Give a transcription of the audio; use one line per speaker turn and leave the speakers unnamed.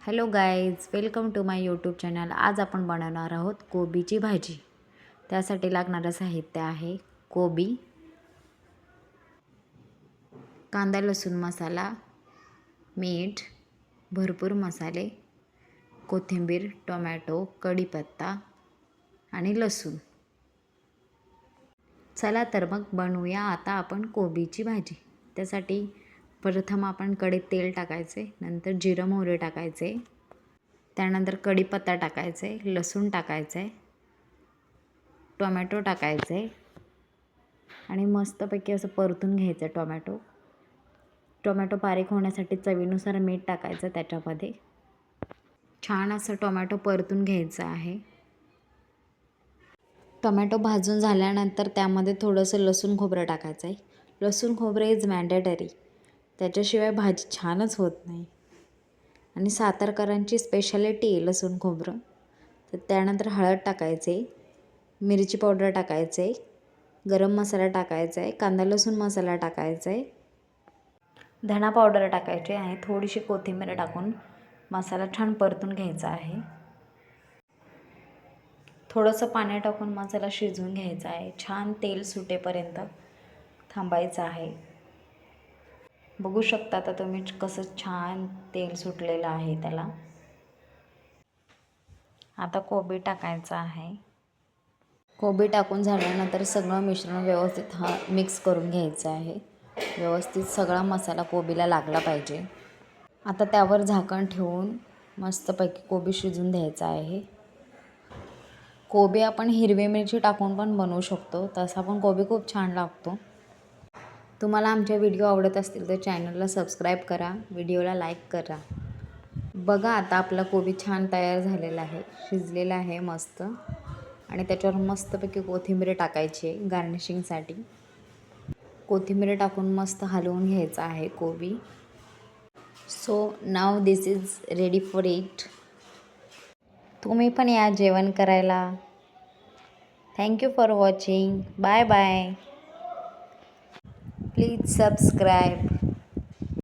Hello guys, welcome to my YouTube channel. आज आपण बनवणार आहोत कोबीची भाजी. त्यासाठी लागणारं साहित्य आहे कोबी, कांदा लसूण मसाला, मीठ, भरपूर मसाले, कोथिंबीर, टोमॅटो, कढीपत्ता आणि लसूण. चला तर मग बनवूया आता आपण कोबीची भाजी. त्यासाठी प्रथम आपण कढईत तेल टाकायचे, नंतर जिरं मोहरी टाकायचे, त्यानंतर कढीपत्ता टाकायचे, लसूण टाकायचे, टोमॅटो टाकायचे आणि मस्तपैकी असं परतून घ्यायचं. टोमॅटो बारीक होण्यासाठी चवीनुसार मीठ टाकायचं. त्याच्यामध्ये छान असं टोमॅटो परतून घ्यायचं आहे. टोमॅटो भाजून झाल्यानंतर त्यामध्ये थोडंसं लसूण खोबरं टाकायचं आहे. लसूण खोबरं इज मॅन्डेटरी, त्याच्याशिवाय भाजी छानच होत नाही आणि सातारकरांची स्पेशालिटी आहे लसूण खोबरं. तर त्यानंतर हळद टाकायचे, मिरची पावडर टाकायचे, गरम मसाला टाकायचा आहे, कांदा लसूण मसाला टाकायचा आहे, धना पावडर टाकायची आहे, थोडीशी कोथिंबीर टाकून मसाला छान परतून घ्यायचा आहे. थोडंसं पाणी टाकून मसाला शिजवून घ्यायचा आहे. छान तेल सुटेपर्यंत थांबायचं आहे. बघू शकता आता तुम्ही कसं छान तेल सुटलेलं आहे त्याला. आता कोबी टाकायचं आहे. कोबी टाकून झाल्यानंतर सगळं मिश्रण व्यवस्थित मिक्स करून घ्यायचं आहे. व्यवस्थित सगळा मसाला कोबीला लागला पाहिजे. आता त्यावर झाकण ठेवून मस्तपैकी कोबी शिजून द्यायचा आहे. कोबी आपण हिरवी मिरची टाकून पण बनवू शकतो, तसा पण कोबी खूप छान लागतो. तुम्हाला आमचे व्हिडिओ आवडत असतील तर चॅनलला सबस्क्राईब करा, व्हिडिओला लाईक करा. बघा आता आपला कोबी छान तयार झालेला आहे, शिजलेला आहे मस्त. आणि त्याच्यावर मस्तपैकी कोथिंबीर टाकायची आहे गार्निशिंगसाठी. कोथिंबीर टाकून मस्त हलवून घ्यायचं आहे कोबी. So now this is ready for it. तुम्ही पण या जेवण करायला. Thank you for watching. Bye bye. Please subscribe.